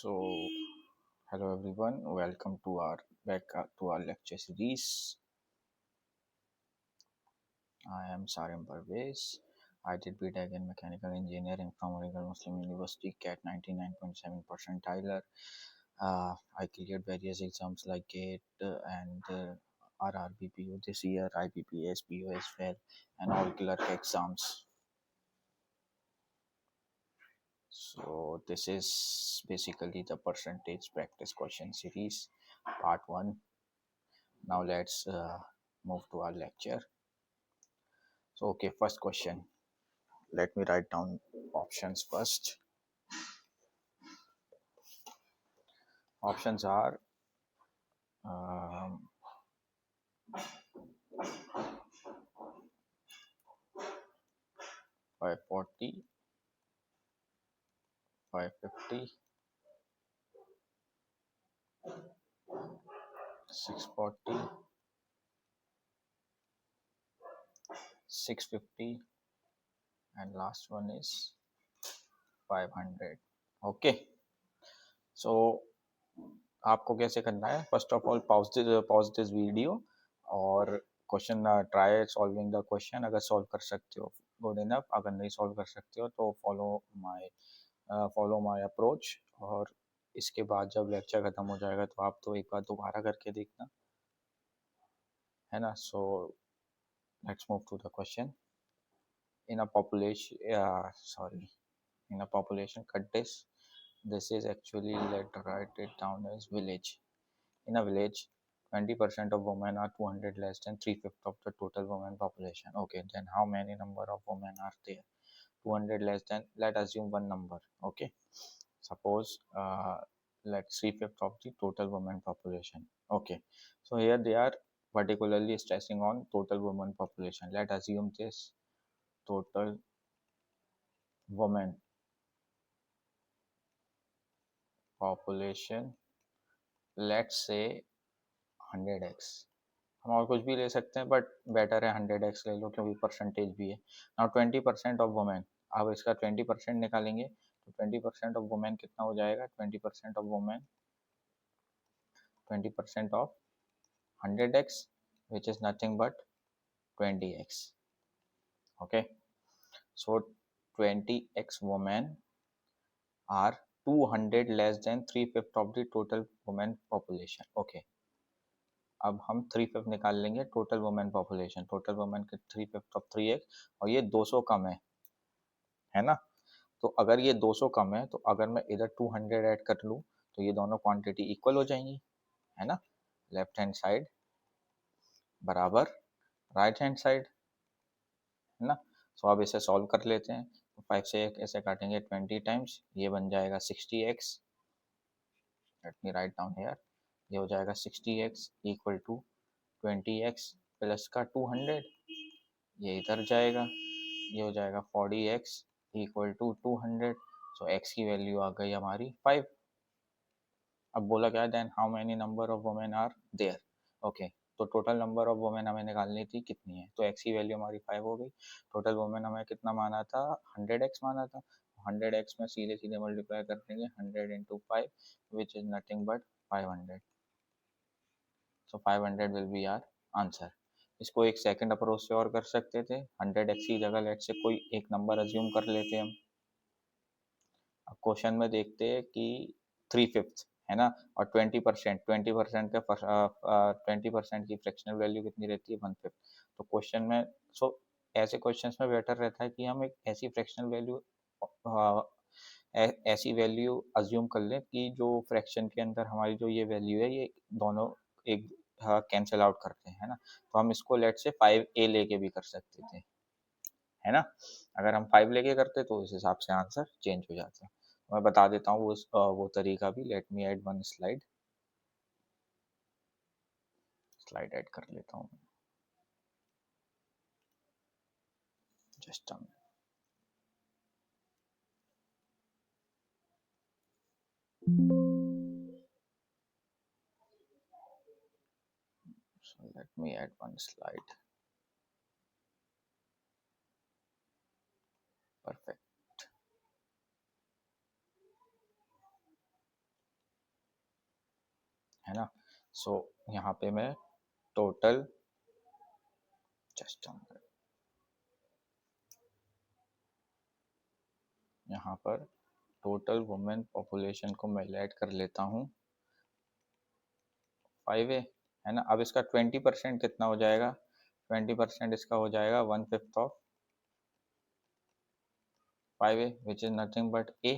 So, hello everyone, welcome to our lecture series. I am Sarim Parvez. I did BTech in Mechanical Engineering from Oregon Muslim University, CAT 99.7 percentile. I cleared various exams like GATE and RRBPU this year, IBPS, PO as well, and all clerk exams. So, this is basically the percentage practice question series, part 1. Now let's move to our lecture. So okay, first question. Let me write down options first. Options are 540, 550, 640, 650, and last one is 500. Okay. So आपको कैसे करना है? First of all, pause this video और question try solving the question. अगर solve कर सकते हो good enough, अगर नहीं सॉल्व कर सकते हो तो फॉलो माय अप्रोच. और इसके बाद जब लेक्चर खत्म हो जाएगा तो आप तो एक बार दोबारा करके देखना, है ना. So let's move to the question. In a population, cut this is actually, let write it down as village. In a village, 20% of women are 200 less than 3/5 of the total women population. Okay, then how many number of women are there? 200 less than, let assume one number. Okay, suppose let's 3/5 of the total women population. Okay, so here they are particularly stressing on total women population. Let assume this total women population, let's say 100x. हम और कुछ भी ले सकते हैं but better है 100x ले लो क्योंकि परसेंटेज भी है. नाउ 20% ऑफ वुमेन, अब इसका 20% निकालेंगे तो 20% ऑफ वुमेन कितना हो जाएगा? 20% of women, 20% of 100x which is nothing but 20x. Okay, so 20x women are 200 less than 3/5 of the total women population. Okay, अब हम 3/5 निकाल लेंगे total women population. Total women के 3/5 ऑफ 3x, और ये 200 कम है ना. तो अगर ये 200 कम है तो अगर मैं इधर 200 ऐड कर लूँ तो ये दोनों क्वांटिटी इक्वल हो जाएंगी, है ना. लेफ्ट हैंड साइड बराबर राइट हैंड साइड, है ना. सो अब इसे सॉल्व कर लेते हैं. तो 5 से ऐसे काटेंगे 20 टाइम्स, ये बन जाएगा 60x. Late me write down here. ये हो जाएगा 60x equal to 20x plus का 200, ये इधर जाएगा, ये हो जाएगा 40x equal to 200. So x की वैल्यू आ गई हमारी 5. अब बोला क्या, then how many number of women are there. Okay, तो टोटल नंबर ऑफ वुमेन हमें निकालनी थी कितनी है, तो x की वैल्यू हमारी 5 हो गई. टोटल वुमेन हमें कितना माना था? 100x माना था. 100x में सीधे सीधे मल्टीप्लाई कर देंगे 100 into 5 which is nothing but 500. So 500 will be our answer. इसको एक सेकंड अप्रोच से और कर सकते थे. 100x की जगह लेट से कोई एक नंबर अज्यूम कर लेते हम. अब क्वेश्चन में देखते हैं कि 3/5 है ना, और 20% का 20% की फ्रैक्शनल वैल्यू कितनी रहती है? 1/5. तो क्वेश्चन में ऐसे क्वेश्चंस में बेटर रहता है कि हम एक ऐसी फ्रैक्शनल वैल्यू ऐसी वैल्यू अज्यूम कर लें कि जो फ्रैक्शन के अंदर हमारी जो ये वैल्यू है ये दोनों एक कैंसिल आउट करते हैं, है ना. तो हम इसको लेट से 5a लेके भी कर सकते थे, है ना. अगर हम 5 लेके करते तो उस हिसाब से आंसर चेंज हो जाता. मैं बता देता हूँ वो तरीका भी. Let me add one slide add कर लेता हूँ. Just so let me add one slide. Perfect. है ना। सो यहाँ पे मैं टोटल जस्ट यहाँ पर टोटल वुमेन पॉपुलेशन को मैं ऐड कर लेता हूँ 5A, है ना। अब इसका 20% कितना हो जाएगा, 20% इसका हो जाएगा 1/5 of 5A which is nothing but A,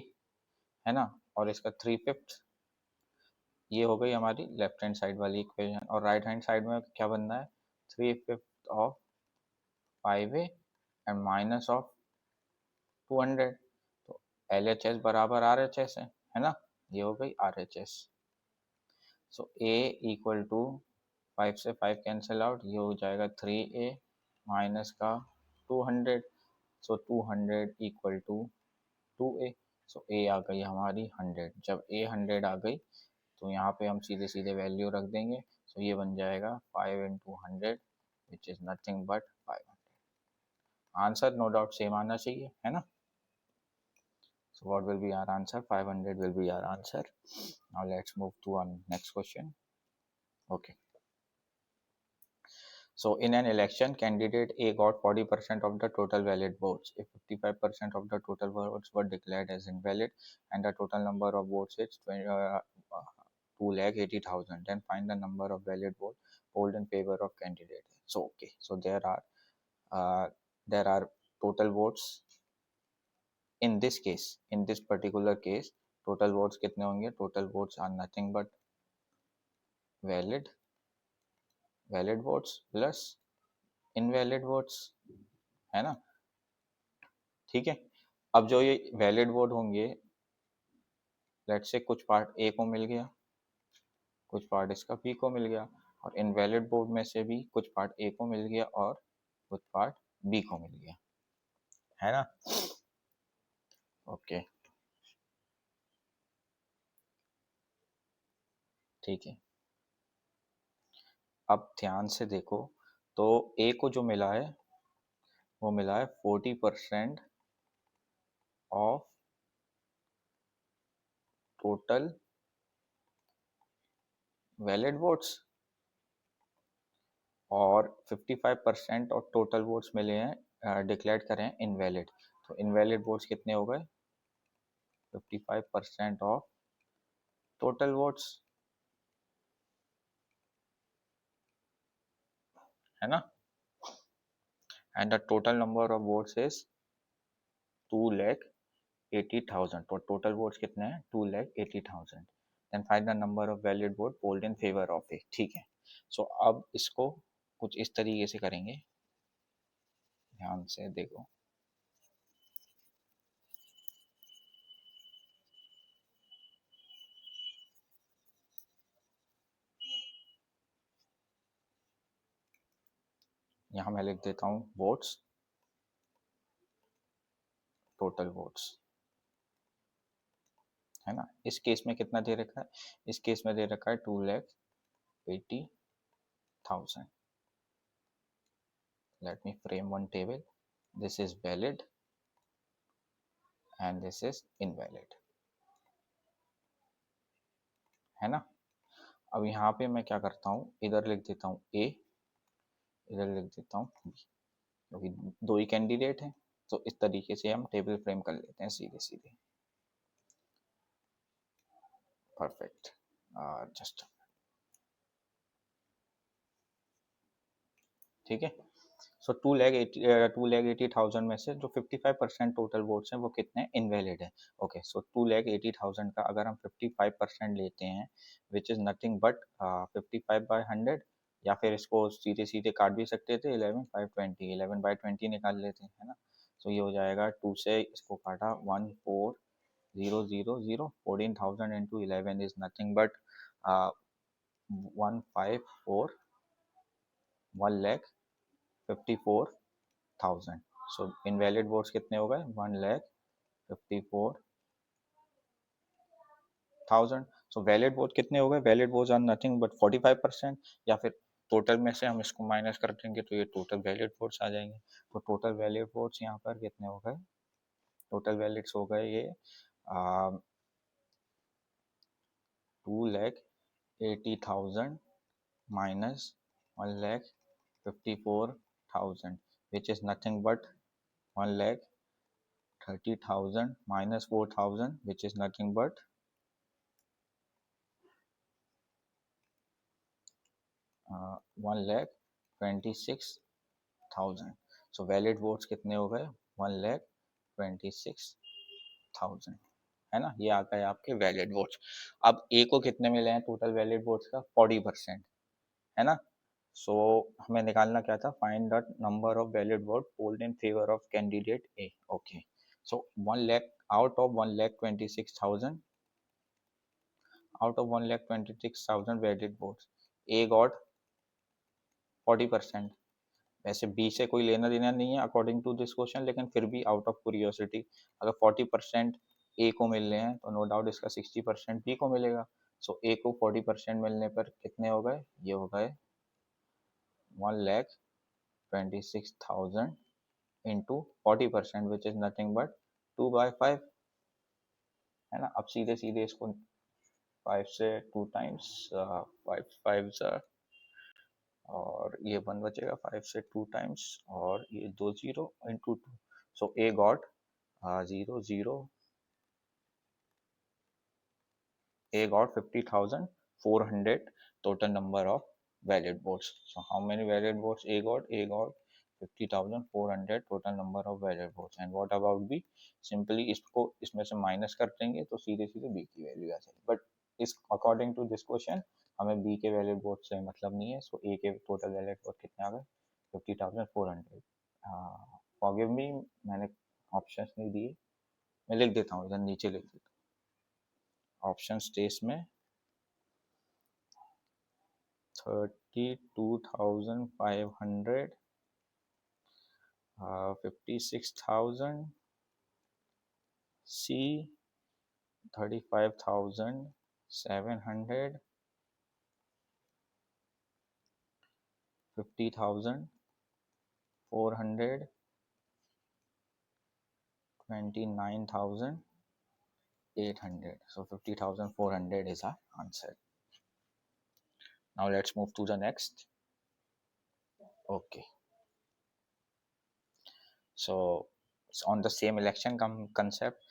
है ना। और इसका 3/5, ये हो गई हमारी लेफ्ट हैंड साइड वाली इक्वेशन। और राइट हैंड साइड में क्या बनना है, 3/5 of 5A and minus of 200। तो LHS बराबर RHS है ना, ये हो गई RHS। So A equal to 5 से 5 कैंसिल आउट, ये हो जाएगा 3A माइनस का 200। So 200 equal to 2A। So A आ गई हमारी 100। जब A 100 आ गई तो यहाँ पे हम सीधे सीधे वैल्यू रख देंगे। सो ये बन जाएगा 5 into 100 which is nothing but 500। Answer no doubt same आना चाहिए, है ना। So what will be our answer? 500 will be our answer. Now let's move to our next question. Okay. So in an election, candidate A got 40% of the total valid votes. If 55% of the total votes were declared as invalid and the total number of votes is 2,80,000, then find the number of valid votes polled in favor of candidate. So okay, so there are total votes. In this case, in this particular case, total votes कितने होंगे? Total votes are nothing but valid votes plus invalid votes, है ना। ठीक है, अब जो ये valid vote होंगे, लेट्स से कुछ पार्ट ए को मिल गया, कुछ पार्ट इसका बी को मिल गया, और इनवैलिड वोट में से भी कुछ पार्ट ए को मिल गया और कुछ पार्ट बी को मिल गया, है ना। ओके, ठीक है। अब ध्यान से देखो, तो ए को जो मिला है वो मिला है 40% ऑफ टोटल वैलिड वोट्स, और 55% ऑफ टोटल वोट्स मिले हैं, डिक्लेयर करें इनवैलिड। तो इनवैलिड वोट्स कितने हो गए, 55% ऑफ टोटल वोट्स, है ना। And the total number of votes is 2,80,000। तो टोटल वोट्स कितने हैं, 2,80,000। Then find the number of valid vote polled in favour of A. ठीक है, सो अब इसको कुछ इस तरीके से करेंगे, ध्यान से देखो। यहाँ मैं लिख देता हूँ वोट्स, टोटल वोट्स, है ना। इस केस में कितना दे रखा है, इस केस में दे रखा है 2,80,000। Let me frame one table, this is valid and this is invalid, है ना। अब यहाँ पे मैं क्या करता हूँ, इधर लिख देता हूँ ए, इधर लिख देता हूँ बी, क्योंकि दो ही कैंडिडेट हैं। तो इस तरीके से हम टेबल फ्रेम कर लेते हैं सीधे सीधे। परफेक्ट, जस्ट ठीक है। सो 2,80,000 में से जो 55% टोटल वोट्स हैं वो कितने इनवैलिड है। ओके, सो 2,80,000 का अगर हम 55% लेते हैं विच इज़ नथिंग बट 55/100, या फिर इसको सीधे सीधे काट भी सकते थे, 11/20, 11/20 निकाल लेते हैं, है ना। सो ये हो जाएगा 2 से इसको काटा 14,000, 14,000 into 11 is nothing but 154, 1,54,000। So invalid votes कितने हो गए, 1,54,000। सो वैलिड वोट कितने हो गए, valid votes are nothing but 45%, या फिर टोटल में से हम इसको माइनस कर देंगे तो ये टोटल वैलिड वोट्स आ जाएंगे। तो टोटल वैलिड वोट्स यहाँ पर कितने हो गए, टोटल वैलिड्स हो गए ये 2,80,000 80,000 minus 1,54,000, which is nothing but 1,30,000 minus 4,000, which is nothing but 1,26,000. So valid votes कितने हो गए? 1,26,000, है ना? ये आ गए आपके वैलिड वोट्स। अब ए को कितने मिले हैं टोटल वैलिड वोट्स का? 40%, है ना? सो हमें निकालना क्या था? Find the number of valid vote polled in favour of candidate A. Okay, so 1 lakh out of 1,26,000, out of 1,26,000 valid votes, A got 40%। वैसे बी से कोई लेना देना नहीं है अकॉर्डिंग टू दिस क्वेश्चन, लेकिन फिर भी आउट ऑफ क्यूरियोसिटी, अगर 40% ए को मिल रहे हैं तो नो डाउट इसका 60% बी को मिलेगा। सो ए को 40% मिलने पर कितने हो गए? ये हो गए 1,26,000 into 40%, which is nothing but 2/5, है ना? अब सीधे सीधे इसको 5 से 2 टाइम्स, 5 5 और ये 1 बचेगा, 5 से 2 टाइम्स और ये 2 0 into 2। So A got 0 0, A got 50,400 total number of valid votes. So how many valid votes A got? A got 50,400 total number of valid votes. And what about B? Simply इसको इसमें से minus कर देंगे तो सीधे सीधे B की value आ जाएगी। बट इस अकॉर्डिंग टू दिस क्वेश्चन हमें B के वैलिड वोट से मतलब नहीं है। सो A के टोटल वैलिड वोट कितने आ गए? 50,400। फॉरगिव मी, मैंने ऑप्शंस नहीं दिए, मैं लिख देता हूँ, इधर नीचे लिख देता हूँ ऑप्शन टेस्ट में। 32,500, 56,000, C 35,700, 50,400, 29,800. So 50,400 is our answer. Now let's move to the next. Okay. So on the same election concept,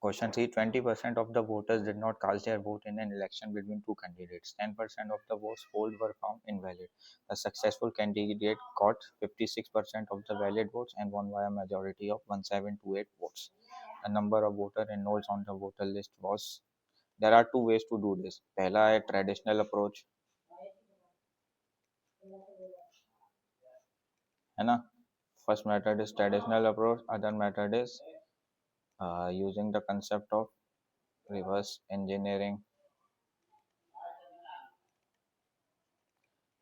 question 3, 20% of the voters did not cast their vote in an election between two candidates. 10% of the votes polled were found invalid. The successful candidate got 56% of the valid votes and won by a majority of 1728 votes. The number of voters enrolled on the voter list was. There are two ways to do this. पहला है traditional approach, है ना? First method is traditional approach. Other method is using the concept of reverse engineering.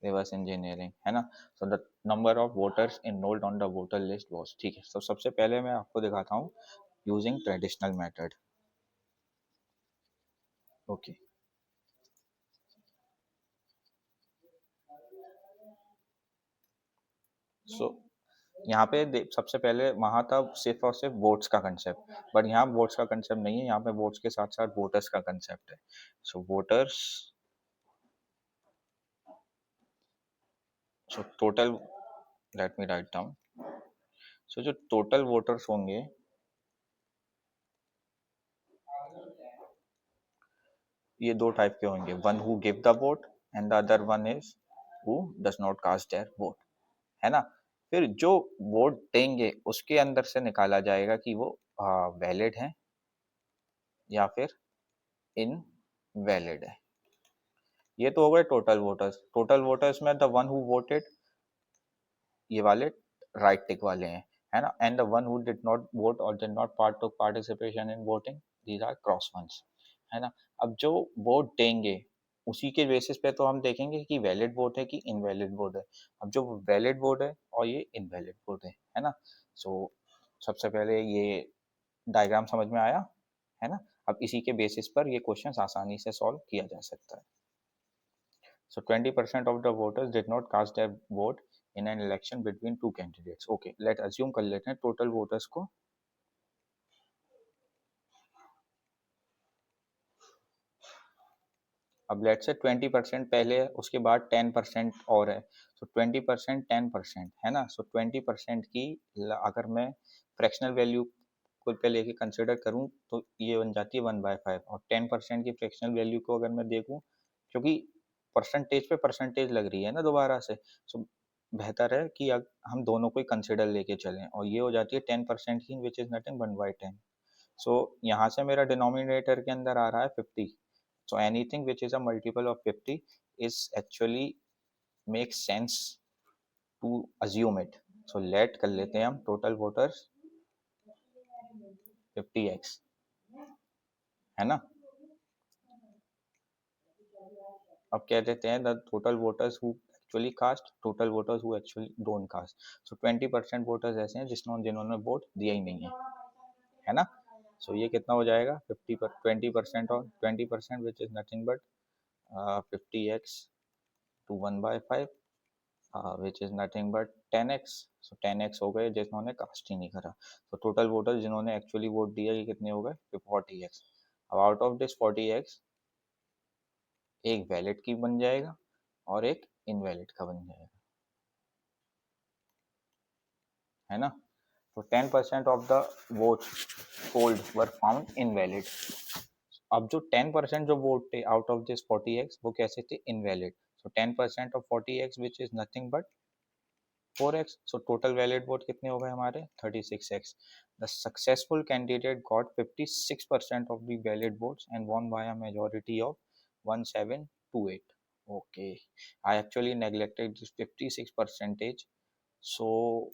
है ना? So the number of voters enrolled on the voter list was, ठीक है। तो सबसे पहले मैं आपको दिखाता हूँ using traditional method. Okay. So यहाँ पे सबसे पहले वहाँ था सिर्फ और सिर्फ वोट्स का कंसेप्ट, बट यहाँ वोट्स का कंसेप्ट नहीं है, यहाँ पे वोट्स के साथ साथ वोटर्स का कंसेप्ट है। So voters, so total, let me write down. So जो टोटल वोटर्स होंगे ये दो टाइप के होंगे, one who give the vote and the other one is who does not cast their vote, है ना? फिर जो वोट देंगे उसके अंदर से निकाला जाएगा कि वो वैलिड है या फिर इनवैलिड है। ये तो हो गए टोटल वोटर्स। टोटल वोटर्स में द वन हु वोटेड, ये वाले राइट टिक वाले हैं, है ना? And the one who did not vote और did not participation in voting, these are cross ones, है ना? अब जो वोट देंगे उसी के बेसिस पे तो हम देखेंगे कि वैलिड वोट है कि इनवैलिड वोट है। अब जो वैलिड वोट है और ये इनवैलिड वोट है ना? सो सबसे पहले ये डायग्राम समझ में आया, है ना? अब इसी के बेसिस पर ये क्वेश्चन आसानी से सॉल्व किया जा सकता है। So 20% of the voters did not cast their vote in an election between two candidates. Okay, let assume कर लेते हैं total voters को। अब लेट से 20% पहले है, उसके बाद 10% और है, सो 20% 10% है ना, सो 20% की अगर मैं फ्रैक्शनल वैल्यू को पे लेके कंसिडर करूँ तो ये बन जाती है 1/5, और 10% की फ्रैक्शनल वैल्यू को अगर मैं देखूँ, क्योंकि परसेंटेज पे परसेंटेज लग रही है ना दोबारा से, सो बेहतर है कि हम दोनों को ही कंसिडर लेके चलें, और ये हो जाती है 10% की, विच इज नथिंग 1/10। सो यहाँ से मेरा डिनोमिनेटर के अंदर आ रहा है 50, so anything which is a multiple of 50 is actually makes sense to assume it, so let कर लेते हैं हम total voters 50x, है ना। अब कह देते हैं the total voters who actually cast, total voters who actually don't cast, so 20% voters ऐसे हैं जिन्होंने वोट दिया ही नहीं है ना। so ये कितना हो जाएगा 20% और 20% which is nothing but 50x to 1/5, which is nothing but 10x, so 10x हो गए जिन्होंने कास्ट ही नहीं करा, तो टोटल वोटर जिन्होंने एक्चुअली वोट दिया ये कितने हो गए 40x। अब आउट ऑफ दिस 40x एक वैलिड की बन जाएगा और एक इनवैलिड का बन जाएगा, है ना। तो 10% of the votes polled were found invalid. अब जो 10% जो वोट थे आउट ऑफ दिस 40x वो कैसे थे invalid, so 10% of 40x which is nothing but 4x, so total valid vote कितने हो गए हमारे 36x। The successful candidate got 56% of the valid votes and won by a majority of 1728. Okay, I actually neglected this 56 percentage, so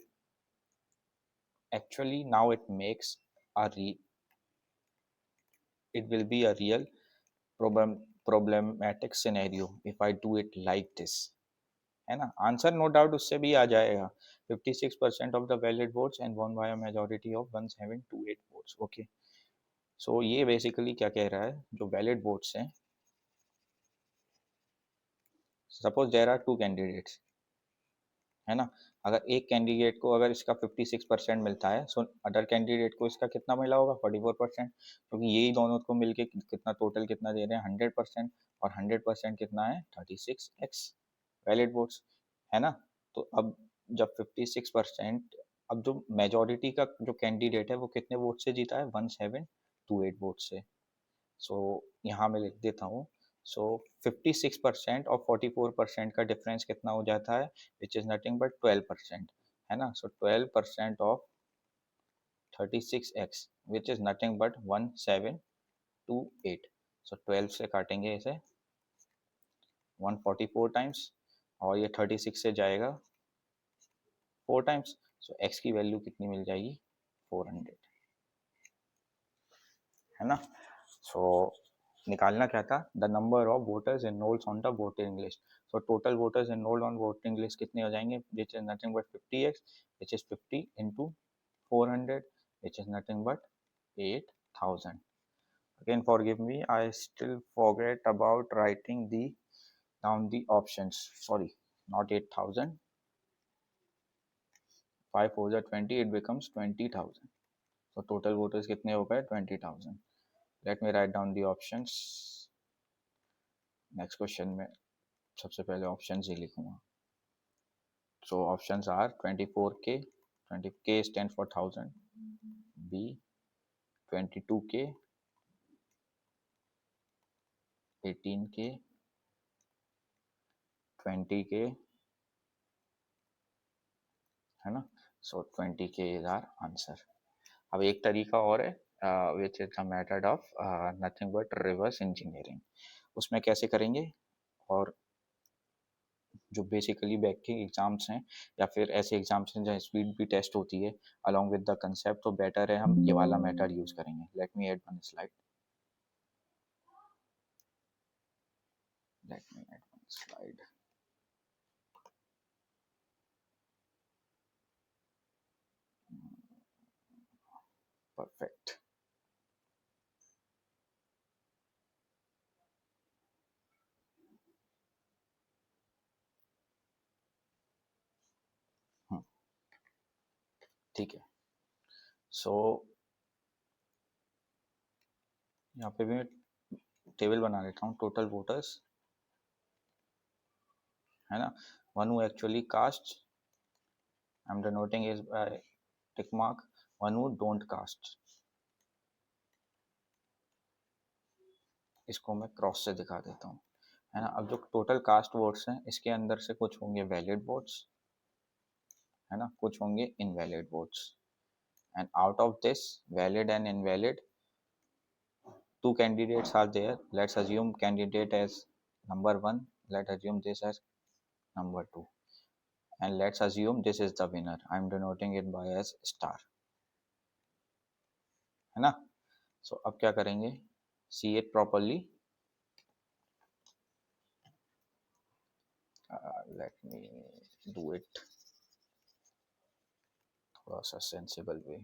actually now it will be a real problematic scenario if I do it like this, है ना। Answer no doubt उससे भी आ जाएगा 56% of the valid votes and won by majority of 1728 votes. Okay, so ये basically क्या कह रहा है, जो वैलिड वोट्स हैं, suppose there are two candidates, है ना। अगर एक कैंडिडेट को अगर इसका 56% मिलता है, सो अदर कैंडिडेट को इसका कितना मिला होगा 44%, क्योंकि यही दोनों को मिलके कितना टोटल कितना दे रहे हैं 100%, और 100% कितना है 36x वैलिड वोट्स, है ना। तो अब जब 56%, अब जो मेजोरिटी का जो कैंडिडेट है वो कितने वोट से जीता है 1728 वोट से, सो यहाँ मैं लिख देता हूँ। सो 56% और 44% का डिफरेंस कितना हो जाता है, विच इज नथिंग बट 12%, है ना। सो 12% of 36x which is nothing but 1728, सो 12 से काटेंगे इसे 144 टाइम्स, और ये 36 से जाएगा 4 टाइम्स, सो x की वैल्यू कितनी मिल जाएगी 400, है ना। सो निकालना क्या था, the number of voters enrolled on the voting list, so total voters enrolled on voting list कितने हो जाएंगे, विच is nothing but 50x, which is 50 into 400, which is nothing but 8000। again forgive me, I still forget about writing the down the options, sorry, not 8000, 5 4 20, it becomes 20000, so total voters कितने हो गए 20000। let me write down the options, next question में सबसे पहले option ही लिखूंगा। So options are 24k, 20k stand for 1000, B 22k, 18k, 20k, है ना। So 20k is our answer. अब एक तरीका और है which is the method of nothing but reverse engineering, उसमें कैसे करेंगे, और जो बेसिकली बैक के एग्जाम्स हैं या फिर ऐसे एग्जाम्स हैं जहाँ स्पीड भी टेस्ट होती है अलॉन्ग विद द कंसेप्ट, तो बेटर है हम ये वाला मेथड यूज करेंगे। Let me add one slide, let me add one slide. Perfect. ठीक है, सो यहाँ पे भी मैं टेबल बना लेता हूँ, टोटल वोटर्स है ना. One who actually cast, I am denoting is by tick mark. One who don't cast, इसको मैं क्रॉस से दिखा देता हूँ, है ना. अब जो टोटल कास्ट वोट्स हैं इसके अंदर से कुछ होंगे वैलिड वोट्स, है ना, कुछ होंगे invalid votes. And out of this valid and invalid, two candidates are there. Let's assume candidate as number one. Let's assume this as number two. And let's assume this is the winner. I'm denoting it by as star. है ना. So अब क्या करेंगे, see it properly. Let me do it थोड़ा सा sensible way.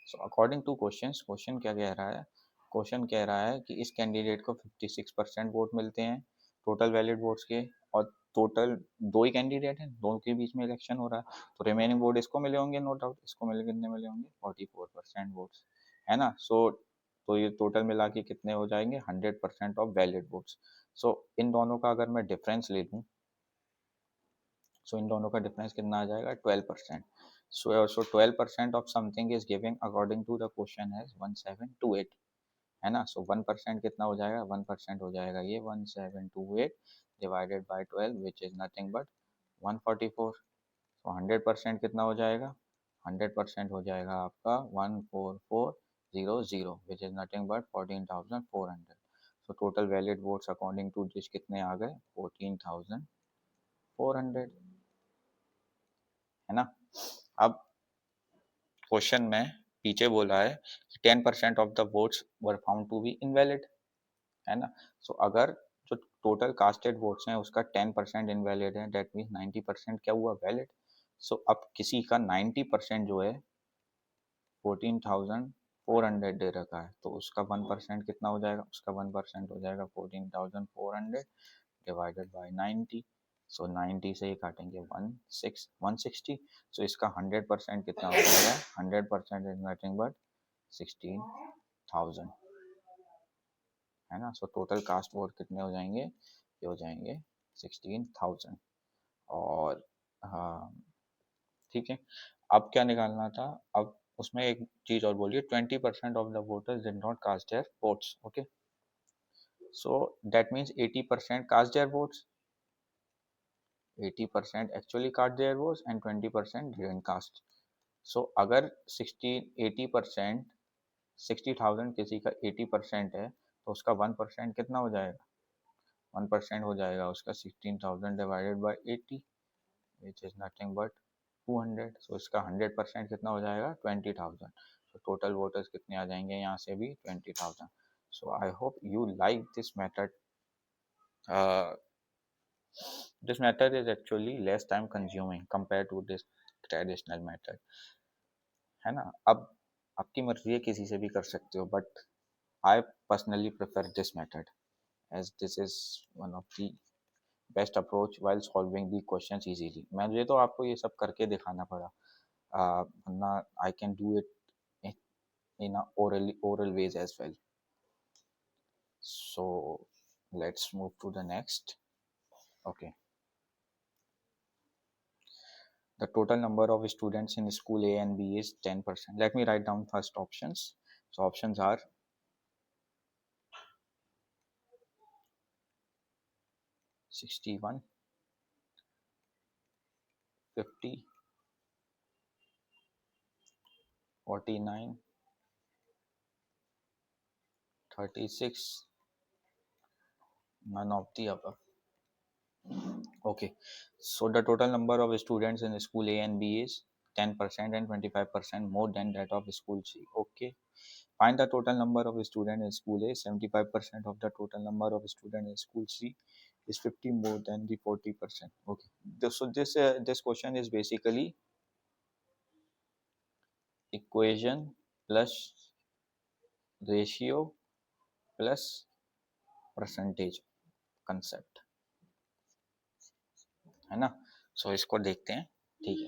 So according to questions, question क्या कह रहा है, क्वेश्चन कह रहा है कि इस कैंडिडेट को 56% वोट मिलते हैं टोटल वैलिड वोट्स के, और टोटल दो ही कैंडिडेट हैं, दोनों के बीच में इलेक्शन हो रहा है, तो रिमेनिंग वोट इसको मिले होंगे, नो डाउट. इसको मिले, कितने मिले होंगे, 44% वोट्स, है ना. सो तो ये टोटल मिला के कितने हो जाएंगे, 100% ऑफ वैलिड वोट्स. सो इन दोनों का अगर मैं डिफरेंस ले लूँ, सो इन दोनों का डिफरेंस कितना आ जाएगा, 12%. So 12% of something is giving according to the question है 1728, है ना. सो 1% कितना हो जाएगा, 1% हो जाएगा ये 1728 divided by 12 which is nothing but 144. So 100% कितना हो जाएगा, 100% हो जाएगा आपका 14400 which is nothing but 14,400. So total valid votes according to this कितने आ गए, 14,400, है ना. अब क्वेश्चन में पीछे बोला है कि 10% of the votes were found to be invalid, है ना. सो अगर जो टोटल कास्टेड वोट्स हैं उसका 10% इनवैलिड है, डेट मीन्स 90% क्या हुआ, वैलिड. सो अब किसी का 90% जो है 14,400 दे रखा है, तो उसका 1% कितना हो जाएगा, उसका 1% हो जाएगा 14,400 डिवाइडेड बाई 90. सो 90 से ही काटेंगे 160. सो इसका 100% कितना हो जाएगा, 100% इज नथिंग बट 16,000, है ना. सो टोटल कास्ट वोट कितने हो जाएंगे, ये हो जाएंगे 16,000. और हाँ ठीक है, अब क्या निकालना था, अब उसमें एक चीज और बोलिए, 20% of the voters did not cast their votes. Okay, so that means 80% cast their votes, 80% actually cast their votes and 20% didn't cast. So अगर 80% 60,000 किसी का 80% है, तो उसका 1% कितना हो जाएगा, 1% हो जाएगा उसका 16,000 divided by 80 which is nothing but 200. सो इसका 100% कितना हो जाएगा, 20,000. सो टोटल वोटर्स कितने आ जाएंगे, यहाँ से भी 20,000. So I hope you like this method. This method is actually less time consuming compare to this traditional method, है ना. अब आपकी मर्जी है, किसी से भी कर सकते हो, but I personally prefer this method as this is one of the best approach while solving the questions easily. मुझे तो आपको ये सब करके दिखाना पड़ा, वरना I can do it in a oral ways as well. So let's move to the next. Okay, the total number of students in school A and B is 10%. Let me write down first options. So options are 61, 50, 49, 36, none of the above. Okay, so the total number of students in school A and B is 10% and 25% more than that of school C. Okay, find the total number of students in school A. 75% of the total number of students in school C is 50 more than the 40%. Okay, so this question is basically equation plus ratio plus percentage concept, है ना. सो इसको देखते हैं, ठीक है.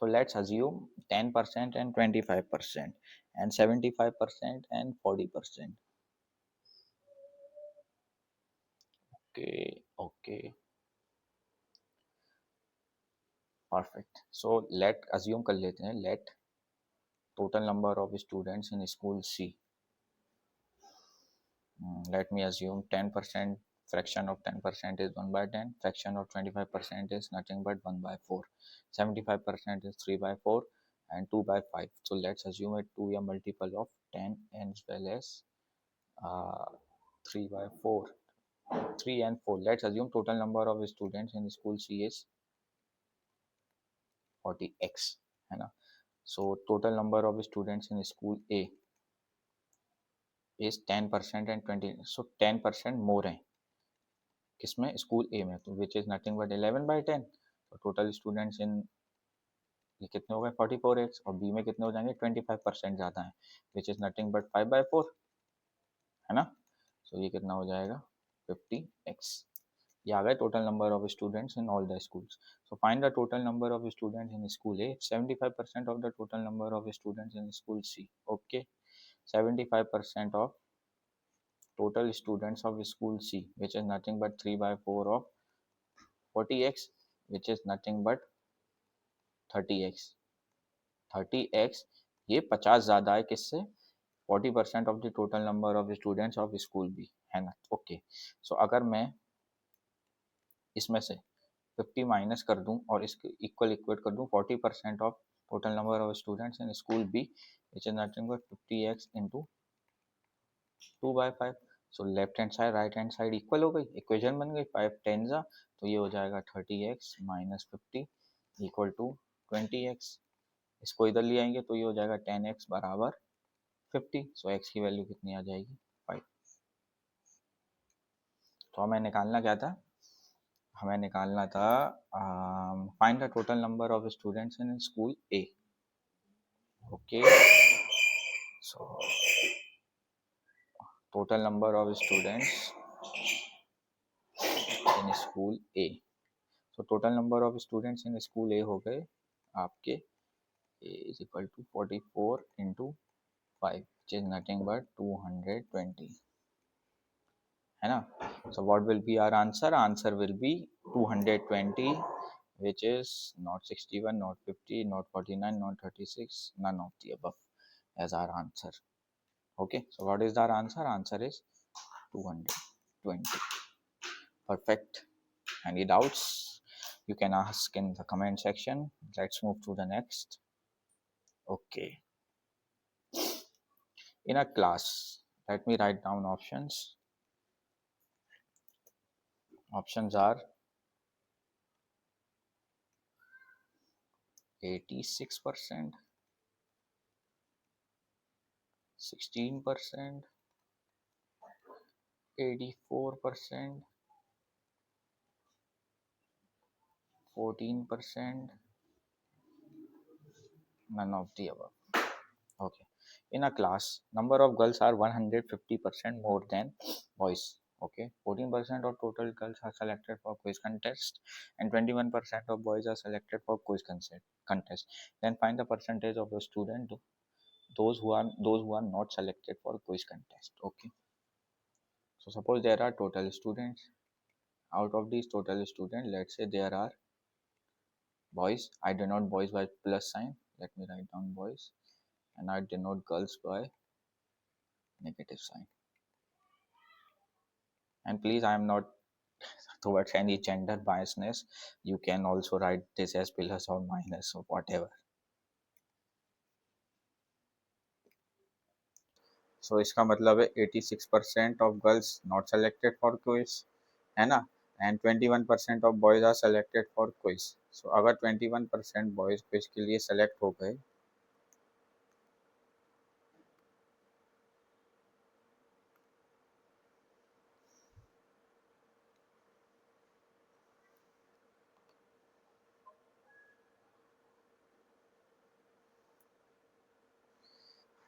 So let's assume 10% and 25% and 75% and 40%. Okay, okay, perfect. So let assume कर लेते हैं, let total number of students in school C. Let me assume 10% fraction of 10% is 1 by 10, fraction of 25% is nothing but 1 by 4, 75% is 3 by 4 and 2 by 5. So let's assume it to be a multiple of 10 as well as uh, 3 by 4, 3 and 4. Let's assume total number of students in school C is 40x, है ना. So total number of students in school A is 10% and 20. So 10% more है किसमें, school ए में, तो विच is nothing but 11/10. तो total students in ये कितने हो गए 44x, और बी में कितने हो जाएंगे 25% ज़्यादा है, विच इज नथिंग बट 5/4, है ना. सो ये कितना हो जाएगा 50x. ये आ गए total number of students in all the schools. So find the total number of students in school A. 75% of the total number of students in school C. Okay, 75% of total students of school C, which is nothing but 3 by 4 of 40x, which is nothing but 30x. 30x ये 50 ज़्यादा है किससे, 40% of the total number of students of school B, है ना. Okay, सो अगर मैं इसमें से 50 माइनस कर दूं और इसके इक्वल इक्वेट कर दूं 40% of total number of students in school B, which is nothing but 50x into 2/5. So left hand side right hand side equal हो गई, इक्वेशन बन गई 5 10 जा, तो ये हो जाएगा 30x minus 50 equal to 20x. इसको इधर ले आएंगे तो ये हो जाएगा 10x बराबर 50. सो x की वैल्यू कितनी आ जाएगी 5. तो हमें निकालना क्या था, हमें निकालना था find the total number of students in school A. Okay, so total number of students in school A. So total number of students in school A हो गए आपके A is equal to 44 into 5, which is nothing but 220, है ना. So what will be our answer? Answer will be 220, which is not 61, not 50, not 49, not 36, none of the above as our answer. Okay, so what is our answer? Answer is 220. Perfect. Any doubts? You can ask in the comment section. Let's move to the next. Okay. In a class, let me write down options. Options are 86%, 16%, 84%, 14%, none of the above. Okay. In a class, number of girls are 150% more than boys. Okay. 14% of total girls are selected for quiz contest and 21% of boys are selected for quiz contest. Then find the percentage of the student those who are not selected for quiz contest. Okay. So suppose there are total students. Out of these total students, let's say there are boys. I denote boys by plus sign. Let me write down boys, and I denote girls by negative sign. And please, I am not towards any gender biasness. You can also write this as plus or minus or whatever. So इसका मतलब है 86% of girls not selected for quiz, है ना, and 21% of boys are selected for quiz. So अगर 21% boys quiz के लिए select हो गए,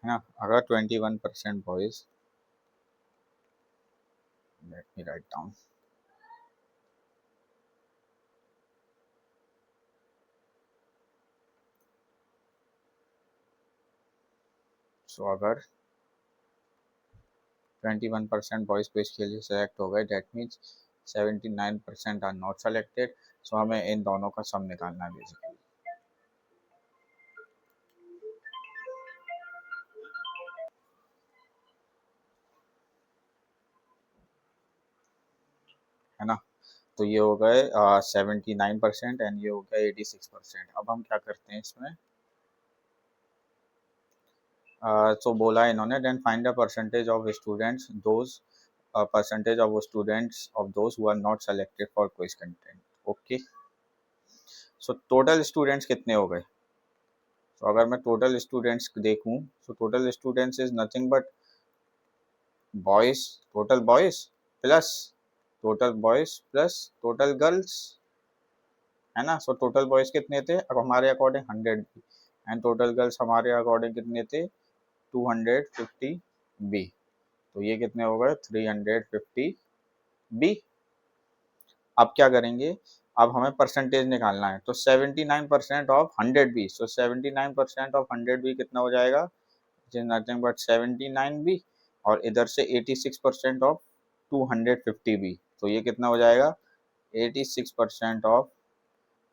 है ना, अगर 21% boys, let me write down, सो अगर 21% बॉयज क्विज के लिए सेलेक्ट हो गए, that means 79% are not selected. So हमें इन दोनों का सम निकालना है बेसिकली। है ना, तो ये हो गए 79% एंड ये हो गया 86%। अब हम क्या करते हैं इसमें, तो बोला इन्होंने then find the percentage of students those percentage of students of those who are not selected for quiz content. Okay, so total students कितने हो गए? तो अगर मैं टोटल स्टूडेंट्स देखूं, तो total students is nothing but boys, total boys plus total girls, है ना। सो टोटल बॉयज कितने थे अब हमारे अकॉर्डिंग 100 एंड टोटल गर्ल्स हमारे अकॉर्डिंग कितने थे 250 बी। तो ये कितने हो गए 350 बी। अब क्या करेंगे, अब हमें परसेंटेज निकालना है, तो 79% of 100 B, so 79% of 100 B कितना हो जाएगा, नथिंग बट 79 बी। और इधर से 86% ऑफ 250 बी, तो ये कितना हो जाएगा 86% ऑफ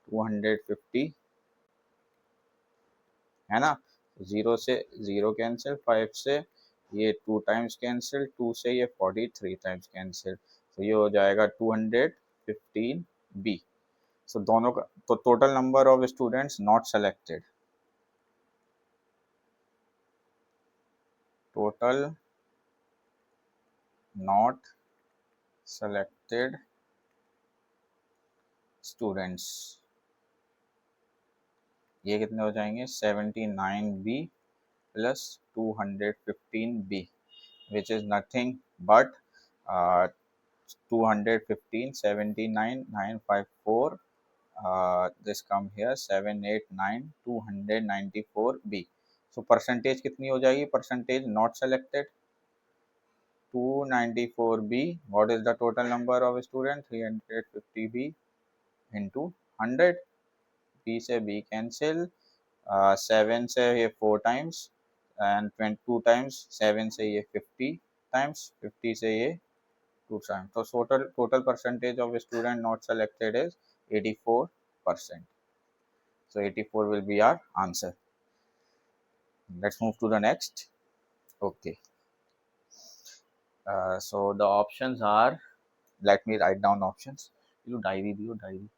250, है ना। जीरो से जीरो कैंसिल, 5 से ये 2 टाइम्स कैंसिल, 2 से ये 43 टाइम्स कैंसिल, तो ये हो जाएगा 215 बी। सो दोनों का तो total number of students not selected, total not selected students, ये कितने हो जाएंगे 79 B plus 215 B, which is nothing but 215 79 954 this come here 789 294 b। so percentage कितनी हो जाएगी, percentage not selected 294 b। what is the total number of student 350 b into 100, b से b cancel, 7 से ये 4 टाइम्स एंड 22 टाइम्स 7 से ये 50 times, 50 से ये 2 टाइम्स, तो total percentage of student not selected is 84%। so 84 will be our answer. Let's move to the next. Okay, so the options are, let me write down options, you diary.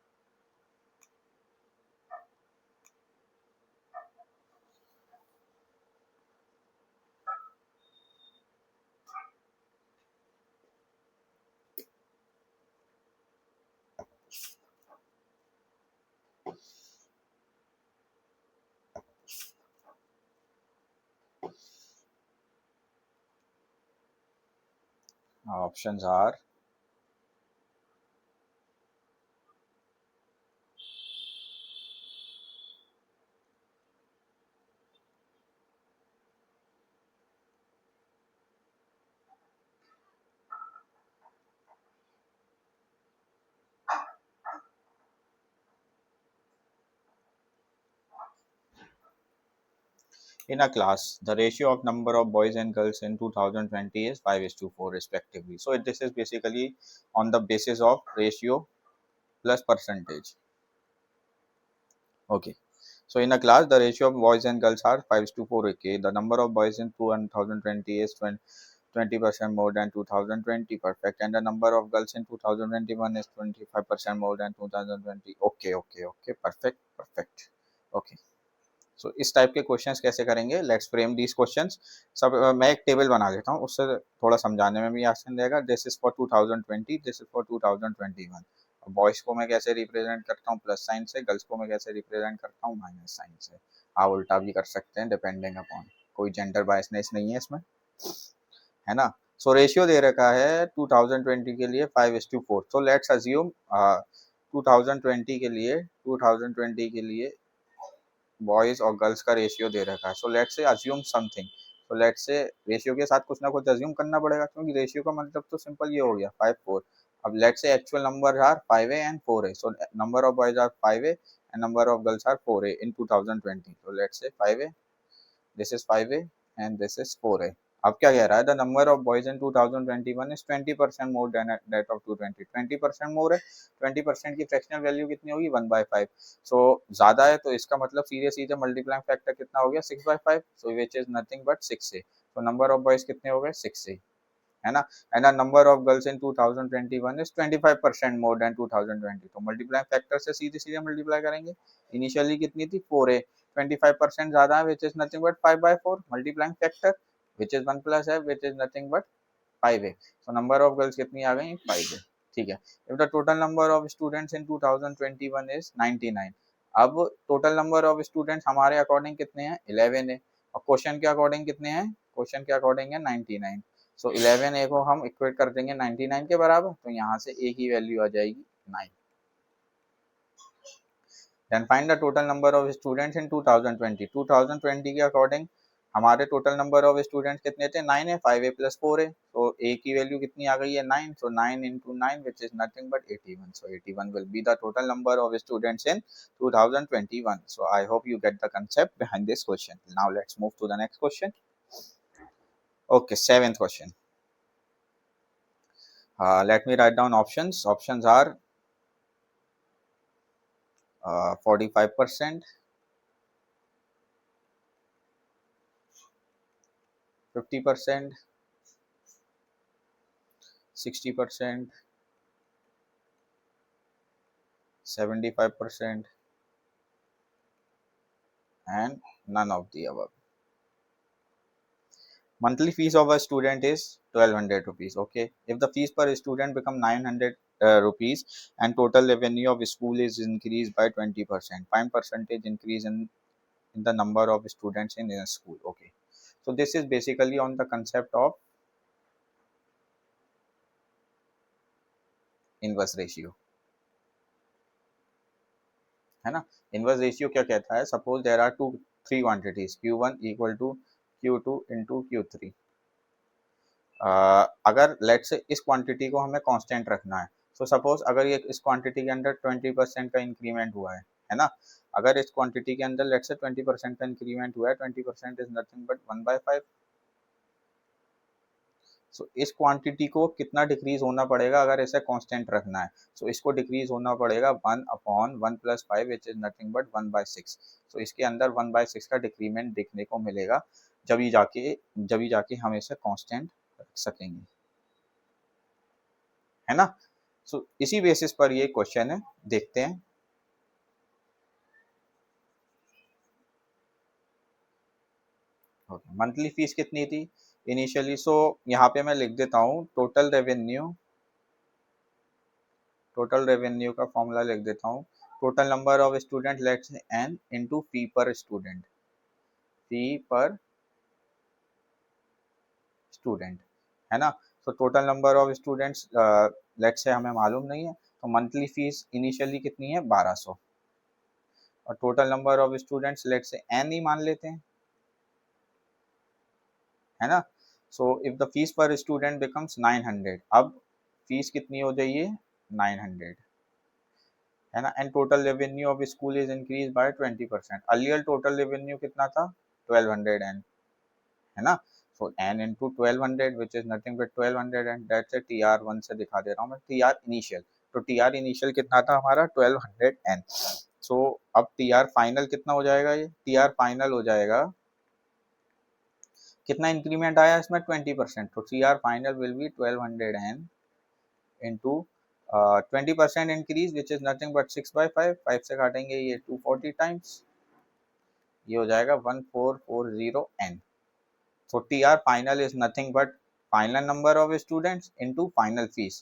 Options are in a class, the ratio of number of boys and girls in 2020 is 5:4 respectively. So this is basically on the basis of ratio plus percentage. Okay. So in a class, the ratio of boys and girls are 5:4. Okay. The number of boys in 2020 is 20% more than 2020. Perfect. And the number of girls in 2021 is 25% more than 2020. Okay. Perfect. Okay. सो इस type के questions कैसे करेंगे, let's frame these questions. सब मैं एक table बना देता हूँ, उससे थोड़ा समझाने में भी आसान रहेगा। This is for 2020, this is for 2021। Boys को मैं कैसे रिप्रेजेंट करता हूँ प्लस साइन से, गर्ल्स को मैं कैसे रिप्रेजेंट करता हूँ माइनस साइन से। आप उल्टा भी कर सकते हैं डिपेंडिंग अपॉन, कोई जेंडर बायसनेस नहीं है इसमें, है ना। सो रेशियो दे रखा है 2020 के लिए 5:4। सो लेट्स अज्यूम 2020 के लिए बॉयज और गर्ल्स का रेशियो दे रखा है। So let's say assume something, तो लेट्स से रेशियो के साथ कुछ ना कुछ अज्यूम करना पड़ेगा, क्योंकि रेशियो का मतलब तो सिंपल ये हो गया 5:4। अब let's say actual number are 5a and 4a, so number of boys are 5a and number of girls are 4a in 2020। so let's say 5a, this is 5a and this is 4a. अब क्या कह रहा है, the number of boys in 2021 is 20% more than that of 220. 20% मोर है, 20% की fractional value कितनी होगी 1/5. सो ज्यादा है तो इसका मतलब सीधे सीधे मल्टीप्लाइंग फैक्टर कितना हो गया 6/5. So which is nothing but 6a. तो नंबर ऑफ बॉयज कितने हो गए 6a, है ना. And the number of girls in 2021 is 25% more than 2020. तो मल्टीप्लाइंग फैक्टर से सीधे सीधे मल्टीप्लाई करेंगे. इनिशियली कितनी थी 4a, 25% ज्यादा है which is nothing but 5/4. Multiplying factor which is 1 plus f which is nothing but 5a. So number of girls कितनी आ गई 5a. ठीक है. If the total number of students in 2021 is 99, अब total number of students हमारे according कितने हैं 11 है, और क्वेश्चन के अकॉर्डिंग कितने हैं, क्वेश्चन के अकॉर्डिंग है 99. सो 11a को हम इक्वेट कर देंगे 99 के बराबर, तो यहाँ से a की वैल्यू आ जाएगी 9. Then find the total number of students in 2020. 2020 के अकॉर्डिंग हमारे टोटल नंबर ऑफ स्टूडेंट्स कितने थे 9 है, 5a plus 4a. तो a की वैल्यू कितनी आ गई है 9. सो 9 into 9 which is nothing but 81. So 81 will be the total number of students in 2021. So I hope you get the concept behind this question. Now let's move to the next question. Okay, seventh question. Let me write down options. Options are 45%, 50%, 60%, 75%, and none of the above. Monthly fees of a student is 1200 rupees. Okay, if the fees per student become 900 rupees and total revenue of school is increased by 20%, find percentage increase in the number of students in a school. Okay, so this is basically on the concept of inverse ratio, है ना. Inverse ratio क्या कहता है, suppose there are three quantities Q1 equal to Q2 into Q3. अगर late से इस quantity को हमें कांस्टेंट रखना है, सो सपोज अगर ये इस क्वांटिटी के अंदर 20% का इंक्रीमेंट हुआ है ना. अगर इस क्वांटिटी के अंदर लेट से 20% का इंक्रीमेंट हुआ है, 20% इज नथिंग बट 1/5. सो इस क्वांटिटी को कितना डिक्रीज होना पड़ेगा अगर इसे कांस्टेंट रखना है. सो इसको डिक्रीज होना पड़ेगा 1/1 + 5 विच इज नथिंग बट 1/6. सो इसके अंदर 1/6 का डिक्रीमेंट देखने को मिलेगा, जब ही जाके हम इसे कांस्टेंट रख सकेंगे, है ना. सो इसी बेसिस पर ये क्वेश्चन है, देखते हैं. मंथली फीस कितनी थी इनिशियली, सो यहाँ पे मैं लिख देता हूँ टोटल रेवेन्यू का फॉर्मूला लिख देता हूँ. Total number of student let's n into fee per student, है ना. तो total number of students let's से हमें मालूम नहीं है, तो मंथली फीस इनिशियली कितनी है 1200, और total number of students let's से n ही मान लेते हैं, है ना. सो इफ द फीस पर स्टूडेंट बिकम्स 900, अब फीस कितनी हो जाइए 900, है ना. And total revenue of school is increase by 20%. Earlier total revenue कितना था 1200 n, है ना. सो n into 1200 which is nothing but 1200, and that's a TR1 से दिखा दे रहा हूँ मैं, TR इनिशियल. तो TR इनिशियल कितना था हमारा 1200 n. सो अब TR फाइनल कितना हो जाएगा, ये TR फाइनल हो जाएगा, कितना इंक्रीमेंट आया इसमें 20%. तो TR final will be 1200 n into 20% increase which is nothing but 6/5. 5 से काटेंगे ये 240 टाइम्स, ये हो जाएगा 1440 n. So TR final is nothing but final number of students into final fees,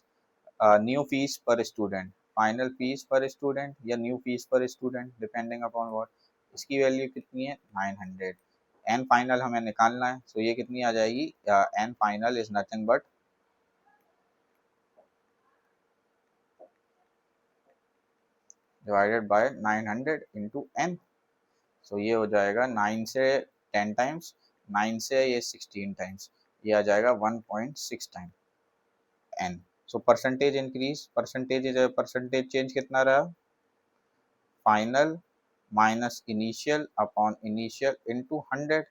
new fees per student, final fees per student या new fees per student depending upon what. इसकी value कितनी है 900. n final हमें निकालना है, so ये कितनी आ जाएगी, n final is nothing but divided by 900 into n. so ये हो जाएगा 9 से 10 टाइम्स, 9 से ये 16 टाइम्स, ये आ जाएगा 1.6 time n. So percentage increase, percentage change कितना रहा, final minus initial upon initial into 100.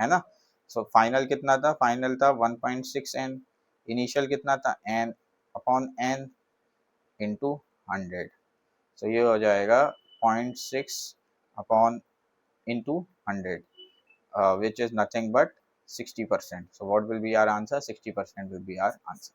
है ना। सो फाइनल कितना था, फाइनल था 1.6 n, इनिशियल कितना था n अपॉन n इंटू 100। सो ये हो जाएगा 0.6 upon into 100, which is nothing but 60%. So what will be our answer? 60% will be our answer.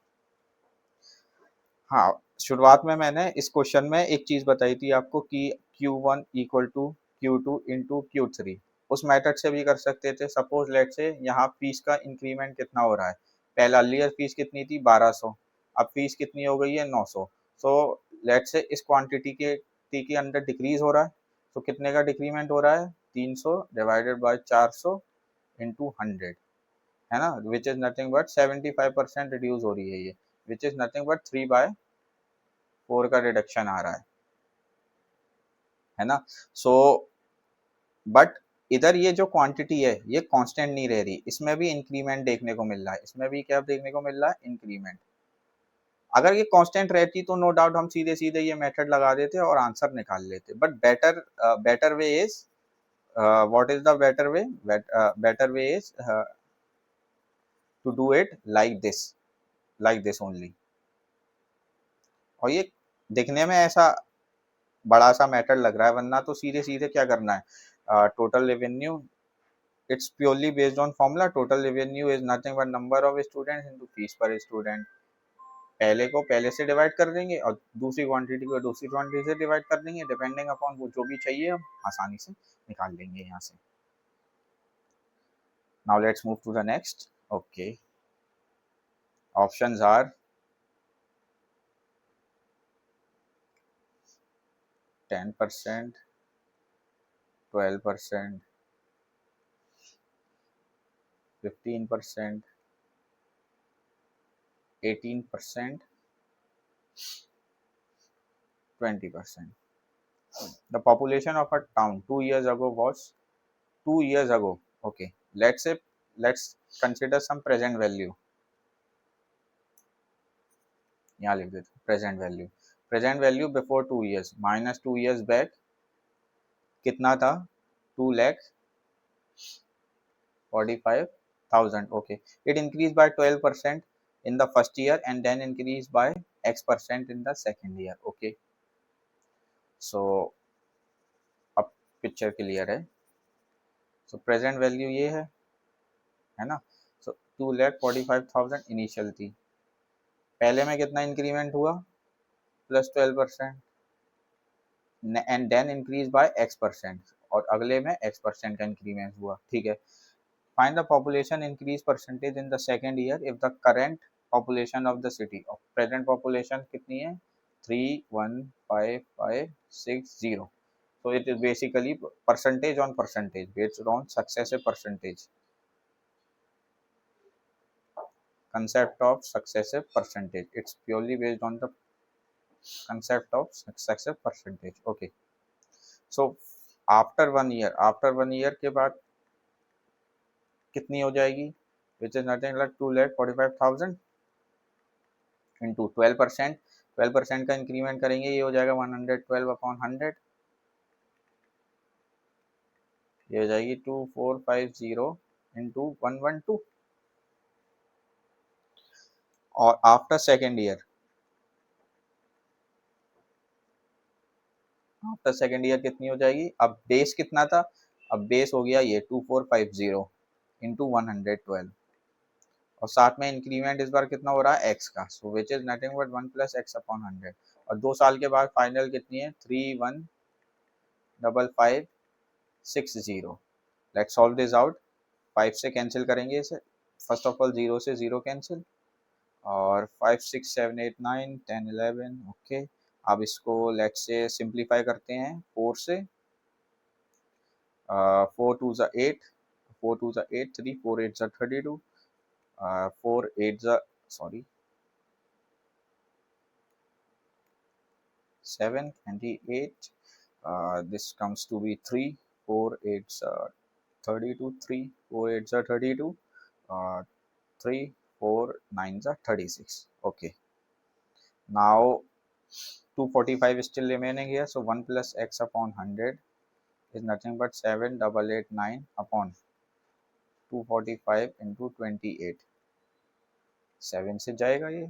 हाँ, शुरुआत में मैंने इस क्वेश्चन में एक चीज बताई थी आपको कि Q1 equal to Q2 into Q3, उस मेथड से भी कर सकते थे। सपोज लेट से यहाँ फीस का इंक्रीमेंट कितना हो रहा है, पहला अर्लियर फीस कितनी थी 1200, अब फीस कितनी हो गई है 900। सो लेट से इस क्वांटिटी के टी के अंदर डिक्रीज हो रहा है, तो कितने का डिक्रीमेंट हो रहा है, 300 डिवाइडेड बाय 400 इंटू 100, है ना, विच इज नथिंग बट 75% रिड्यूस हो रही है ये, विच इज नथिंग बट 3/4 का रिडक्शन आ रहा है ना। सो बट इधर ये जो क्वांटिटी है ये कांस्टेंट नहीं रह रही, इसमें भी इंक्रीमेंट देखने को मिल रहा है, इसमें भी क्या देखने को मिल रहा है, इंक्रीमेंट। अगर ये कांस्टेंट रहती तो नो डाउट हम सीधे सीधे ये मेथड लगा देते और आंसर निकाल लेते, but better way is, what is the better way, better way is to do it like this only. और ये दिखने में ऐसा बड़ा सा मैटर लग रहा है, वरना तो सीधे सीधे क्या करना है, total revenue, it's purely based on formula, total revenue is nothing but number of students into fees पर स्टूडेंट। पहले को पहले से डिवाइड कर देंगे और दूसरी क्वांटिटी को दूसरी क्वांटिटी से डिवाइड कर देंगे, डिपेंडिंग अपॉन वो जो भी चाहिए हम आसानी से निकाल लेंगे यहाँ से। Now let's move to the next. Okay, options are 10%, 12%, 15%, 18%, 20%. The population of a town 2 years ago was 2 years ago. Okay, let's say, let's consider some present value. यहाँ लिख देते present value. Present value before 2 years minus 2 years back कितना था, 2,45,000. Okay, it increased by 12% in the first year and then increased by X% in the second year. Okay, so अब picture clear है। सो present value ये है ना। सो 2,45,000 initial थी, पहले में कितना इंक्रीमेंट हुआ, plus 12%, and then increase by X%, और अगले में X% का इंक्रीमेंट हुआ, ठीक है। Find the population increase percentage in the second year if the current population of the city, और प्रेजेंट पॉपुलेशन कितनी है, 3,155,6,0. So it is basically percentage on percentage based on successive percentage, concept of successive percentage. It's purely based on the concept of successive percentage. Okay, so after 1 year के बाद कितनी हो जाएगी, which is nothing like 2,45,000 into 12%, 12% का increment करेंगे, ये हो जाएगा 112/100, ये हो जाएगी 2,450 into 112. और after second year, after second year कितनी हो जाएगी, अब बेस कितना था, अब बेस हो गया ये 2,450 इंटू 112, और साथ में इंक्रीमेंट इस बार कितना हो रहा है एक्स का, so which is nothing but 1 + x/100, और 2 साल के बाद फाइनल कितनी है 3,155,6,0. लेट्स सॉल्व दिस आउट, 5 से कैंसिल करेंगे इसे, फर्स्ट ऑफ ऑल 0 से 0 कैंसिल, और 5 6 7 8 9 10 11. ओके, अब इसको लेट्स से सिंप्लीफाई करते हैं 4 से, 4 2 ज़ा 8, 4 2 ज़ा 8, 3 4 8 ज़ा 32, 4 8 ज़ा sorry 7 28, this comes to be 3 4 8 ज़ा 32, 3 4 8 ज़ा 32, 3 4 9 ज़ा 36. Okay, now 245 is still remaining here, so 1 + x/100 is nothing but 7,889 upon 245 into 28, 7 से जाएगा ये,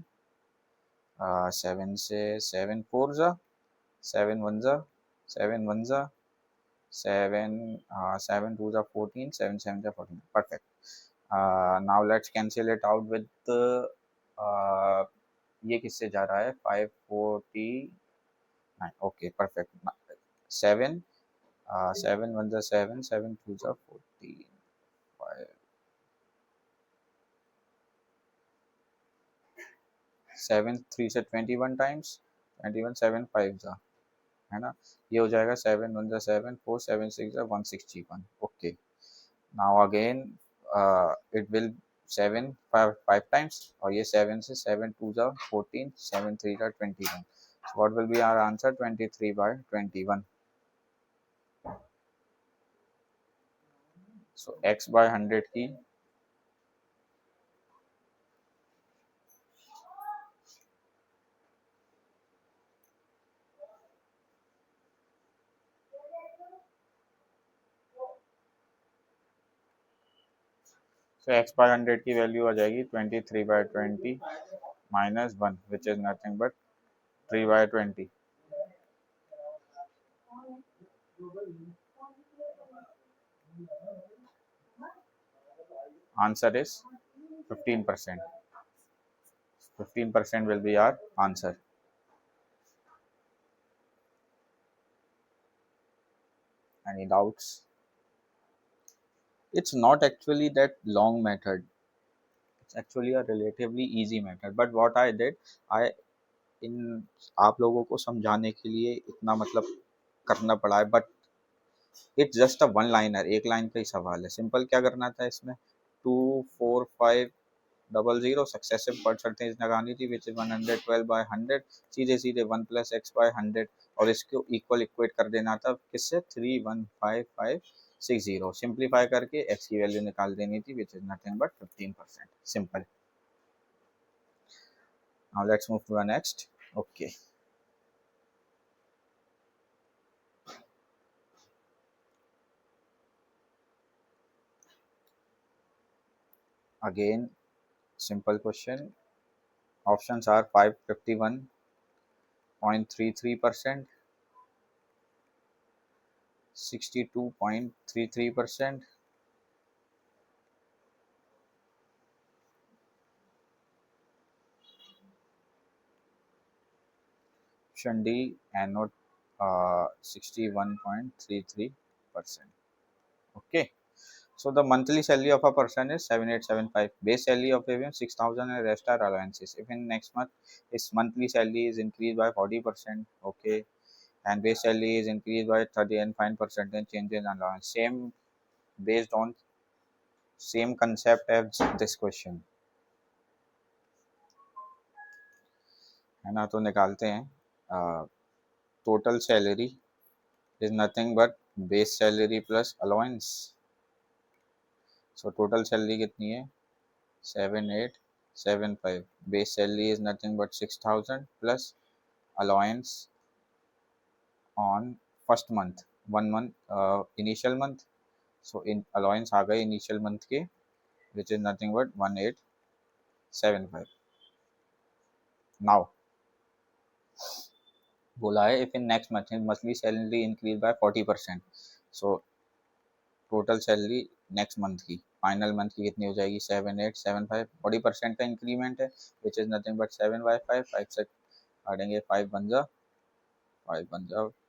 7 से, 7 फोर ज़ा, 7 वन ज़ा, 7 वन ज़ा, 7, 7 टू ज़ा 14, 7 7 ज़ा 14, perfect. Now let's cancel it out with, ये किससे जा रहा है, 549, ओके परफेक्ट. 7, 7 वन ज़ा 7, 7 टू ज़ा 14, 5, 7 3 से 21 टाइम्स, 21, 7 5 ज़ा, है ना, ये हो जाएगा 7 वन ज़ा 7, 4 7 6 ज़ा 161, okay. Now again it will 7 5 times, और ये 7 से, 7 टू ज़ा 14, 7 3 ज़ा 21, so what will be our answer, 23/21. so x by 100 की, so x by 100 की वैल्यू आ जाएगी 23/20 minus 1, which is nothing but 3/20. Answer is 15%. 15% will be our answer. Any doubts? It's not actually that long method. It's actually a relatively easy method. But what I did, I इन आप लोगों को समझाने के लिए इतना मतलब करना पड़ा है, but it's just a one liner, एक लाइन का ही सवाल है. सिंपल क्या करना था इसमें, 2 4 5 00 सक्सेसिव परसेंटेज लगानी थी, विच इज 112/100, सीधे सीधे 1 + x/100, और इसको इक्वल इक्वेट कर देना था किससे, 315,560, सिंप्लीफाई करके x की वैल्यू निकाल देनी थी, which is nothing but 15%. Simple. Now let's move to the next. Okay, again simple question. Options are 551.33%, 62.33%, option D and not 61.33%. Okay. So the monthly salary of a person is 7875. Base salary of him 6,000 and rest are allowances. If in next month his monthly salary is increased by 40%, okay, and base salary is increased by 30 and 5%, then change in allowance. Same, based on same concept as this question, है ना. तो निकालते हैं. Total salary is nothing but base salary plus allowance. So total salary कितनी है, 7875. Base salary is nothing but 6,000 plus allowance on first month, 1 month initial month. So in allowance आ गए initial month के, which is nothing but 1875. Now बोला है if in next month monthly salary increase by 40%. So total salary next month की, final month की कितनी हो जाएगी, 7875. 40% का इंक्रीमेंट है, विच इज नथिंग बट 7/5. 5 से काटेंगे, 5 बन जा,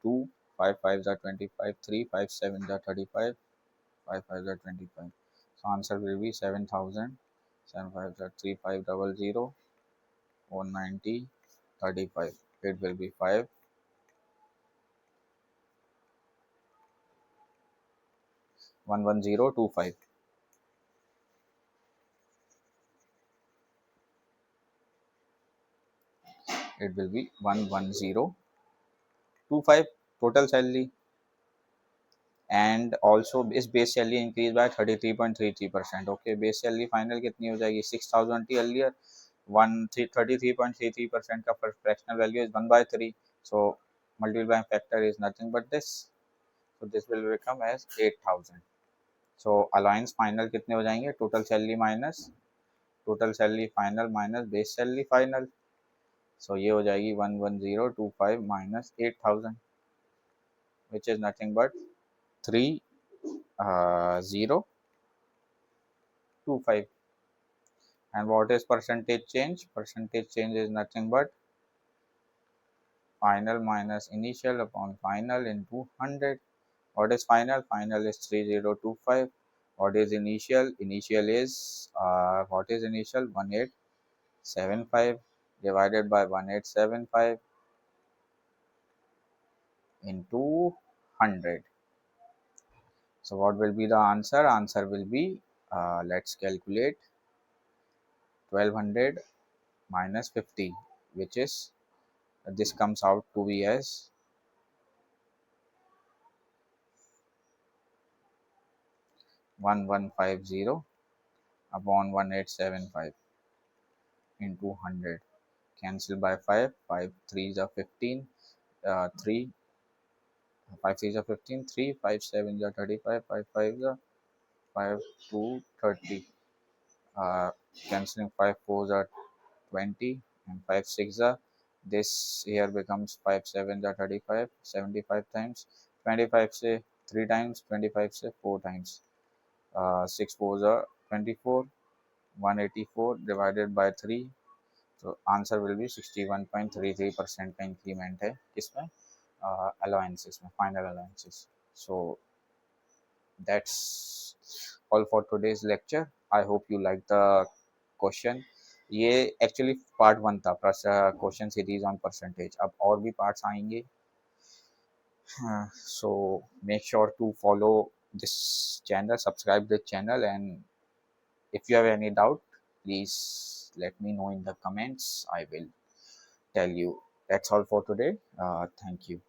2, 5 5 जा 25, 3 5 7 जा 35, 5 5 जा 25. So answer will be 7,000, 7 5 जा 3500, 190, 35. It will be 5 11025. It will be 11025 total salary, and also is base salary increased by 33.33%. okay, base salary final कितनी हो जाएगी, 6,000 थी earlier, 33.33% का fractional value is 1/3, so multiple by factor is nothing but this, so this will become as 8,000. So allowance final कितने हो जाएंगे, total salary final minus base salary final. So ये हो जाएगी 11025 minus 8000 which is nothing but 3025. And what is percentage change? Percentage change is nothing but final minus initial upon final into 100. What is final? Final is 3025. What is initial? Initial is what is initial? 1875 divided by 1875 into 100. So what will be the answer? Answer will be let's calculate 1200 minus 50, which is this comes out to be as 1150 upon 1875 into 100. Cancel by 5. 5 3s are 15. 3 5 3s are 15. 3 5 7s are 35. 5 5s are 5 2 30. Uh, Cancelling 5 4s are 20 and 5 6 are, this here becomes 5 7s are 35. 75 times 25 say 3 times, 25 say 4 times. 6 4s are 24. 184 divided by 3. तो answer will be 61.33% का increment है किसमें, allowances में, final allowances. So that's all for today's lecture. I hope you like the question. ये actually part 1 था question series on percentage. अब और भी पार्ट्स आएंगे. So make sure to follow this channel, subscribe this channel, and if you have any doubt, please let me know in the comments. I will tell you. That's all for today. Thank you.